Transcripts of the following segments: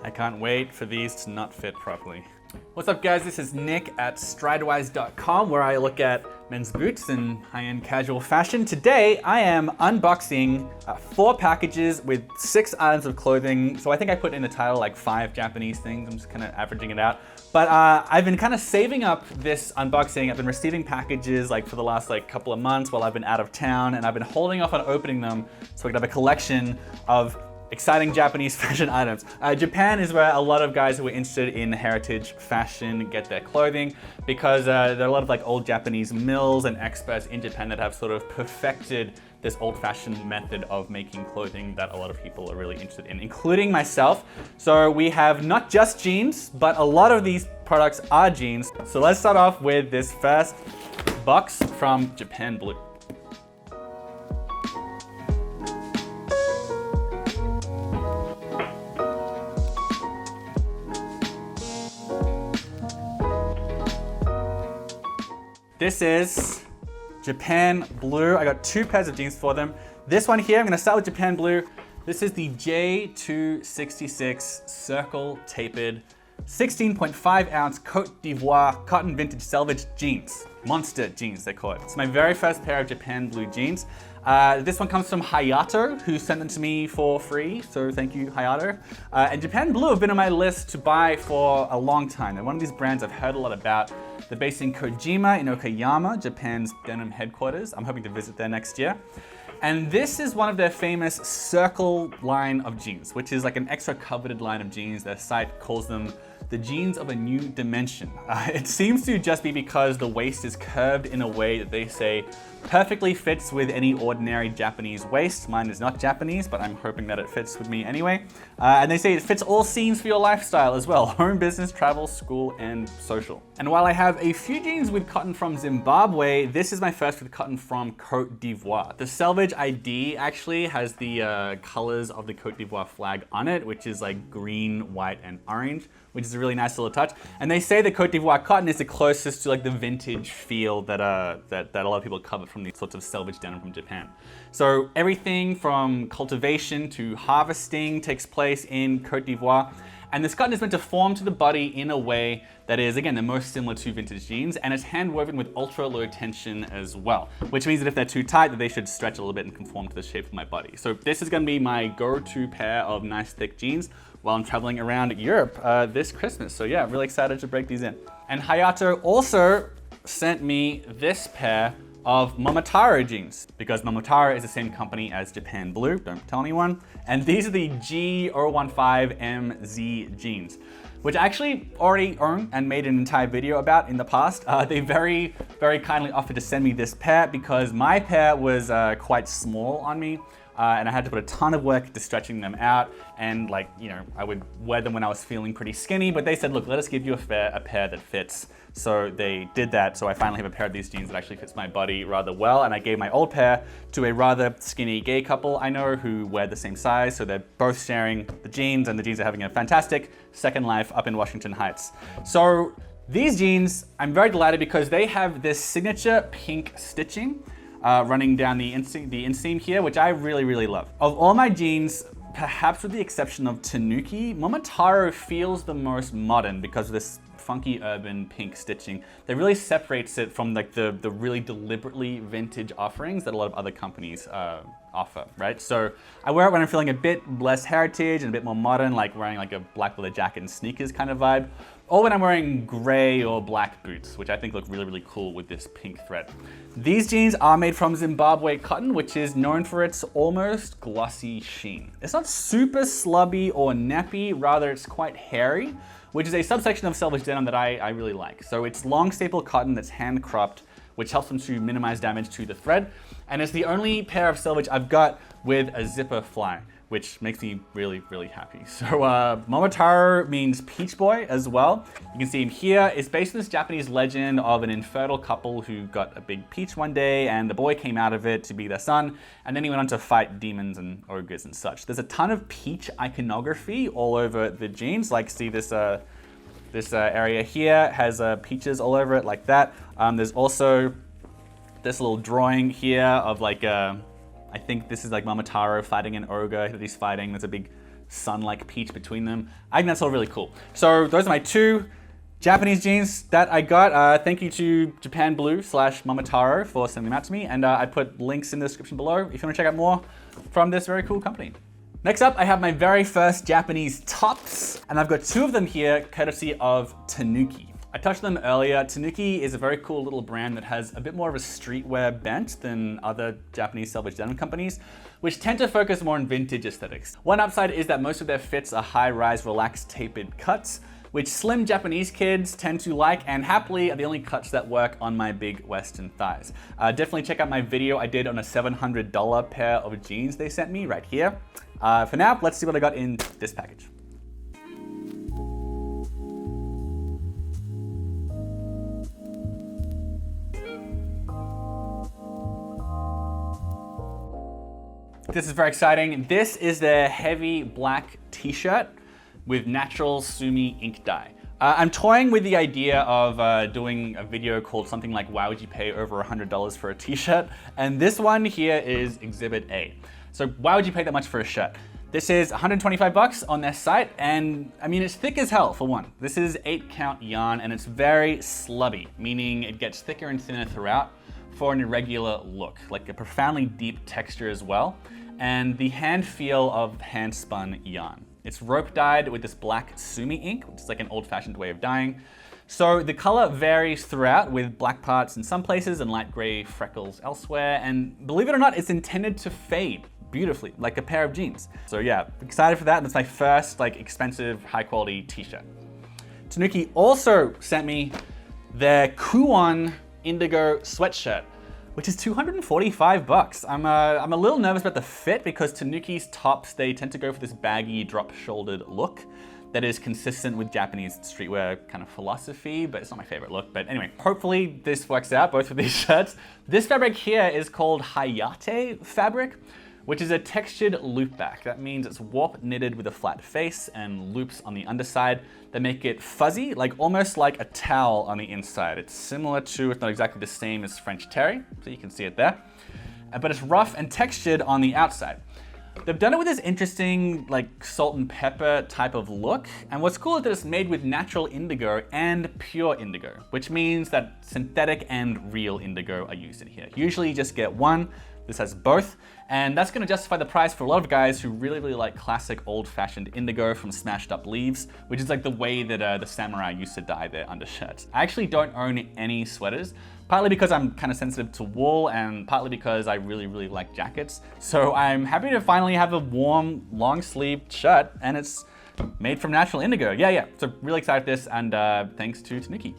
I can't wait for these to not fit properly. What's up guys, this is Nick at Stridewise.com where I look at men's boots and high-end casual fashion. Today I am unboxing 4 packages with 6 items of clothing. So I think I put in the title like 5 Japanese things. I'm just kind of averaging it out. But I've been kind of saving up this unboxing. I've been receiving packages like for the last like couple of months while I've been out of town, and I've been holding off on opening them so I can have a collection of exciting Japanese fashion items. Japan is where a lot of guys who are interested in heritage fashion get their clothing, because there are a lot of like old Japanese mills and experts in Japan that have sort of perfected this old-fashioned method of making clothing that a lot of people are really interested in, including myself. So we have not just jeans, but a lot of these products are jeans. So let's start off with this first box from Japan Blue. This is Japan Blue. I got 2 pairs of jeans for them. This one here, I'm gonna start with Japan Blue. This is the J266 Circle Tapered 16.5 ounce Cote d'Ivoire cotton vintage selvage jeans. Monster jeans, they call it. It's my very first pair of Japan Blue jeans. This one comes from Hayato, who sent them to me for free, so thank you, Hayato. And Japan Blue have been on my list to buy for a long time. They're one of these brands I've heard a lot about. They're based in Kojima in Okayama, Japan's denim headquarters. I'm hoping to visit there next year. And this is one of their famous circle line of jeans, which is like an extra coveted line of jeans. Their site calls them the jeans of a new dimension. It seems to just be because the waist is curved in a way that they say perfectly fits with any ordinary Japanese waist. Mine is not Japanese, but I'm hoping that it fits with me anyway. And they say it fits all scenes for your lifestyle as well. Home, business, travel, school, and social. And while I have a few jeans with cotton from Zimbabwe, this is my first with cotton from Cote d'Ivoire. The selvage ID actually has the colors of the Cote d'Ivoire flag on it, which is like green, white, and orange, which is a really nice little touch. And they say the Cote d'Ivoire cotton is the closest to like the vintage feel that a lot of people cover from these sorts of selvage denim from Japan. So everything from cultivation to harvesting takes place in Cote d'Ivoire. And this cotton is meant to form to the body in a way that is, again, the most similar to vintage jeans, and it's hand woven with ultra low tension as well, which means that if they're too tight, that they should stretch a little bit and conform to the shape of my body. So this is gonna be my go-to pair of nice thick jeans while I'm traveling around Europe this Christmas. So yeah, I'm really excited to break these in. And Hayato also sent me this pair of Momotaro jeans, because Momotaro is the same company as Japan Blue, don't tell anyone. And these are the G015MZ jeans, which I actually already own and made an entire video about in the past. They very, very kindly offered to send me this pair because my pair was quite small on me. And I had to put a ton of work into stretching them out, and like, you know, I would wear them when I was feeling pretty skinny, but they said, look, let us give you a pair that fits. So they did that, so I finally have a pair of these jeans that actually fits my body rather well, and I gave my old pair to a rather skinny gay couple I know who wear the same size, so they're both sharing the jeans, and the jeans are having a fantastic second life up in Washington Heights. So these jeans, I'm very delighted because they have this signature pink stitching running down the inseam here, which I really, really love. Of all my jeans, perhaps with the exception of Tanuki, Momotaro feels the most modern because of this funky urban pink stitching that really separates it from like the really deliberately vintage offerings that a lot of other companies offer, right? So I wear it when I'm feeling a bit less heritage and a bit more modern, like wearing like a black leather jacket and sneakers kind of vibe, or when I'm wearing gray or black boots, which I think look really, really cool with this pink thread. These jeans are made from Zimbabwe cotton, which is known for its almost glossy sheen. It's not super slubby or nappy, rather it's quite hairy, which is a subsection of selvage denim that I really like. So it's long staple cotton that's hand cropped, which helps them to minimize damage to the thread. And it's the only pair of selvage I've got with a zipper fly, which makes me really, really happy. So Momotaro means peach boy as well. You can see him here. It's based on this Japanese legend of an infertile couple who got a big peach one day, and the boy came out of it to be their son, and then he went on to fight demons and ogres and such. There's a ton of peach iconography all over the jeans. Like, see this area here has peaches all over it like that. There's also this little drawing here of like I think this is like Momotaro fighting an ogre that he's fighting. There's a big sun-like peach between them. I think that's all really cool. So those are my 2 Japanese jeans that I got. Thank you to Japan Blue / Momotaro for sending them out to me. And I put links in the description below if you want to check out more from this very cool company. Next up, I have my very first Japanese tops, and I've got 2 of them here, courtesy of Tanuki. I touched on them earlier. Tanuki is a very cool little brand that has a bit more of a streetwear bent than other Japanese selvedge denim companies, which tend to focus more on vintage aesthetics. One upside is that most of their fits are high-rise, relaxed, tapered cuts, which slim Japanese kids tend to like and happily are the only cuts that work on my big Western thighs. Definitely check out my video I did on a $700 pair of jeans they sent me right here. For now, let's see what I got in this package. This is very exciting. This is their heavy black t-shirt with natural Sumi ink dye. I'm toying with the idea of doing a video called something like why would you pay over $100 for a t-shirt? And this one here is Exhibit A. So why would you pay that much for a shirt? This is 125 bucks on their site, and I mean, it's thick as hell for one. This is 8-count yarn and it's very slubby, meaning it gets thicker and thinner throughout for an irregular look, like a profoundly deep texture as well, and the hand feel of hand spun yarn. It's rope dyed with this black Sumi ink, which is like an old-fashioned way of dyeing. So the color varies throughout with black parts in some places and light gray freckles elsewhere. And believe it or not, it's intended to fade beautifully, like a pair of jeans. So yeah, excited for that. That's my first like expensive, high quality t-shirt. Tanuki also sent me their Kuon Indigo sweatshirt, which is 245 bucks. I'm a little nervous about the fit because Tanuki's tops, they tend to go for this baggy, drop-shouldered look that is consistent with Japanese streetwear kind of philosophy, but it's not my favorite look. But anyway, hopefully this works out, both of these shirts. This fabric here is called Hayate fabric, which is a textured loop back. That means it's warp knitted with a flat face and loops on the underside that make it fuzzy, like almost like a towel on the inside. It's similar to, if not exactly the same as French terry, so you can see it there. But it's rough and textured on the outside. They've done it with this interesting like salt and pepper type of look. And what's cool is that it's made with natural indigo and pure indigo, which means that synthetic and real indigo are used in here. Usually you just get one. This has both, and that's gonna justify the price for a lot of guys who really, really like classic old-fashioned indigo from Smashed Up Leaves, which is like the way that the samurai used to dye their undershirts. I actually don't own any sweaters, partly because I'm kind of sensitive to wool and partly because I really, really like jackets. So I'm happy to finally have a warm, long-sleeved shirt, and it's made from natural indigo. Yeah. So really excited for this, and thanks to Tanuki.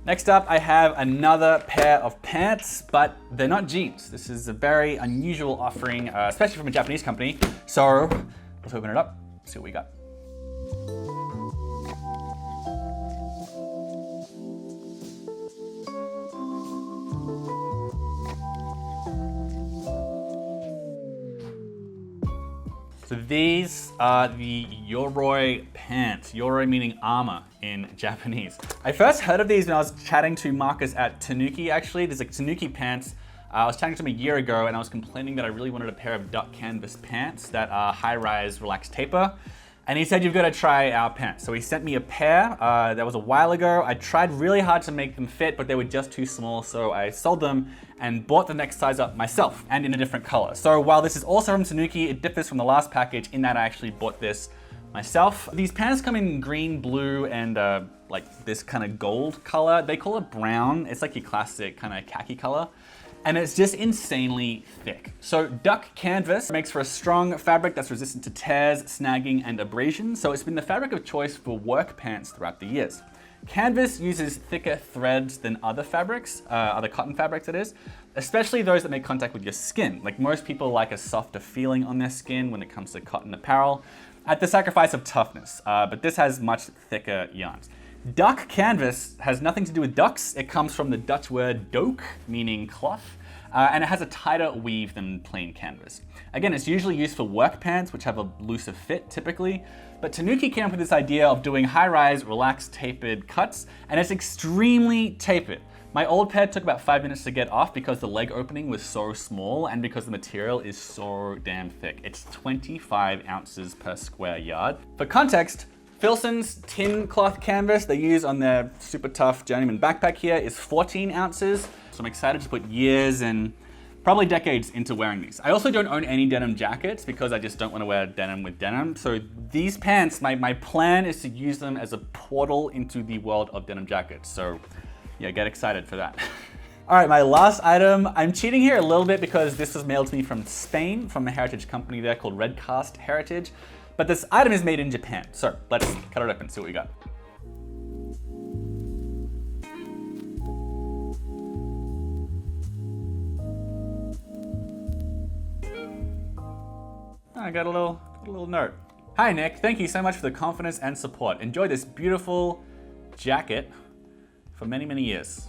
Next up, I have another pair of pants, but they're not jeans. This is a very unusual offering, especially from a Japanese company. So let's open it up, see what we got. So these are the Yoroi pants. Yoroi meaning armor in Japanese. I first heard of these when I was chatting to Marcus at Tanuki actually. There's like Tanuki pants. I was chatting to him a year ago and I was complaining that I really wanted a pair of duck canvas pants that are high-rise relaxed taper. And he said, you've got to try our pants. So he sent me a pair, that was a while ago. I tried really hard to make them fit, but they were just too small. So I sold them and bought the next size up myself and in a different color. So while this is also from Tanuki, it differs from the last package in that I actually bought this myself. These pants come in green, blue, and like this kind of gold color. They call it brown. It's like your classic kind of khaki color. And it's just insanely thick. So duck canvas makes for a strong fabric that's resistant to tears, snagging, and abrasion. So it's been the fabric of choice for work pants throughout the years. Canvas uses thicker threads than other fabrics, other cotton fabrics that is, especially those that make contact with your skin. Like most people like a softer feeling on their skin when it comes to cotton apparel, at the sacrifice of toughness, but this has much thicker yarns. Duck canvas has nothing to do with ducks. It comes from the Dutch word doek, meaning cloth, and it has a tighter weave than plain canvas. Again, it's usually used for work pants, which have a looser fit typically, but Tanuki came up with this idea of doing high-rise, relaxed, tapered cuts, and it's extremely tapered. My old pair took about 5 minutes to get off because the leg opening was so small and because the material is so damn thick. It's 25 ounces per square yard. For context, Filson's tin cloth canvas they use on their super tough journeyman backpack here is 14 ounces. So I'm excited to put years and probably decades into wearing these. I also don't own any denim jackets because I just don't want to wear denim with denim. So these pants, my plan is to use them as a portal into the world of denim jackets. So yeah, get excited for that. All right, my last item. I'm cheating here a little bit because this was mailed to me from Spain, from a heritage company there called Redcast Heritage. But this item is made in Japan. So let's cut it open, see what we got. I got a little note. Hi Nick, thank you so much for the confidence and support. Enjoy this beautiful jacket for many, many years.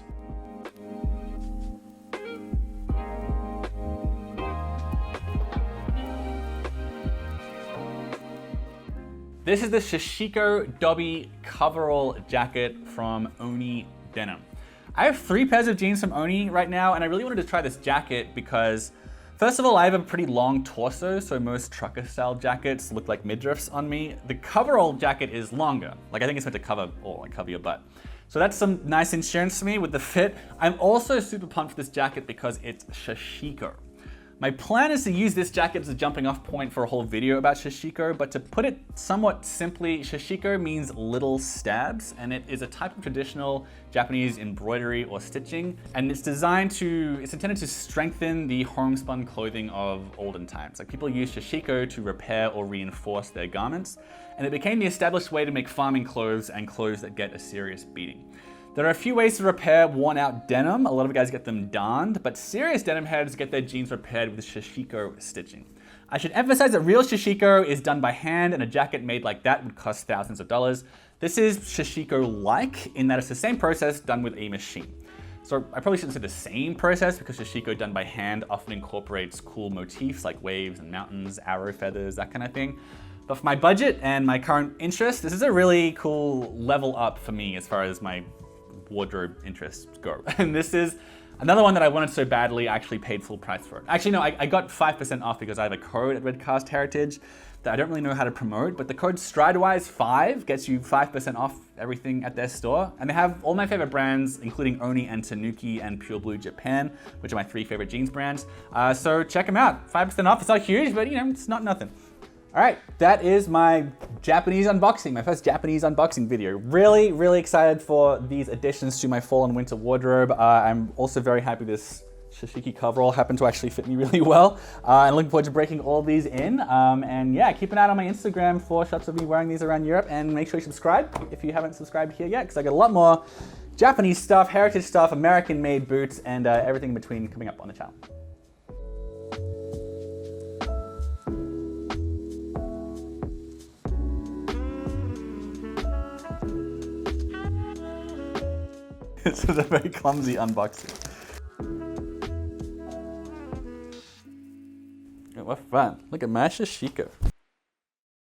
This is the Sashiko Dobby Coverall jacket from Oni Denim. I have 3 pairs of jeans from Oni right now, and I really wanted to try this jacket because, first of all, I have a pretty long torso, so most trucker style jackets look like midriffs on me. The Coverall jacket is longer. Like, I think it's meant to cover your butt. So that's some nice insurance for me with the fit. I'm also super pumped for this jacket because it's Sashiko. My plan is to use this jacket as a jumping off point for a whole video about Sashiko, but to put it somewhat simply, Sashiko means little stabs, and it is a type of traditional Japanese embroidery or stitching, and it's intended to strengthen the homespun clothing of olden times. Like, people use Sashiko to repair or reinforce their garments, and it became the established way to make farming clothes and clothes that get a serious beating. There are a few ways to repair worn out denim. A lot of guys get them darned, but serious denim heads get their jeans repaired with Sashiko stitching. I should emphasize that real Sashiko is done by hand, and a jacket made like that would cost thousands of dollars. This is Sashiko-like in that it's the same process done with a machine. So I probably shouldn't say the same process because Sashiko done by hand often incorporates cool motifs like waves and mountains, arrow feathers, that kind of thing. But for my budget and my current interest, this is a really cool level up for me as far as my wardrobe interests go. And this is another one that I wanted so badly, I actually paid full price for it. Actually, no, I got 5% off because I have a code at Redcast Heritage that I don't really know how to promote, but the code Stridewise5 gets you 5% off everything at their store. And they have all my favorite brands, including Oni and Tanuki and Pure Blue Japan, which are my 3 favorite jeans brands. So check them out. 5% off, it's not huge, but you know, it's not nothing. All right, that is my Japanese unboxing, my first Japanese unboxing video. Really, really excited for these additions to my fall and winter wardrobe. I'm also very happy this Sashiko coverall happened to actually fit me really well. And looking forward to breaking all these in. And yeah, keep an eye out on my Instagram for shots of me wearing these around Europe, and make sure you subscribe if you haven't subscribed here yet, because I got a lot more Japanese stuff, heritage stuff, American-made boots, and everything in between coming up on the channel. This is a very clumsy unboxing. What fun. Look at my Sashiko.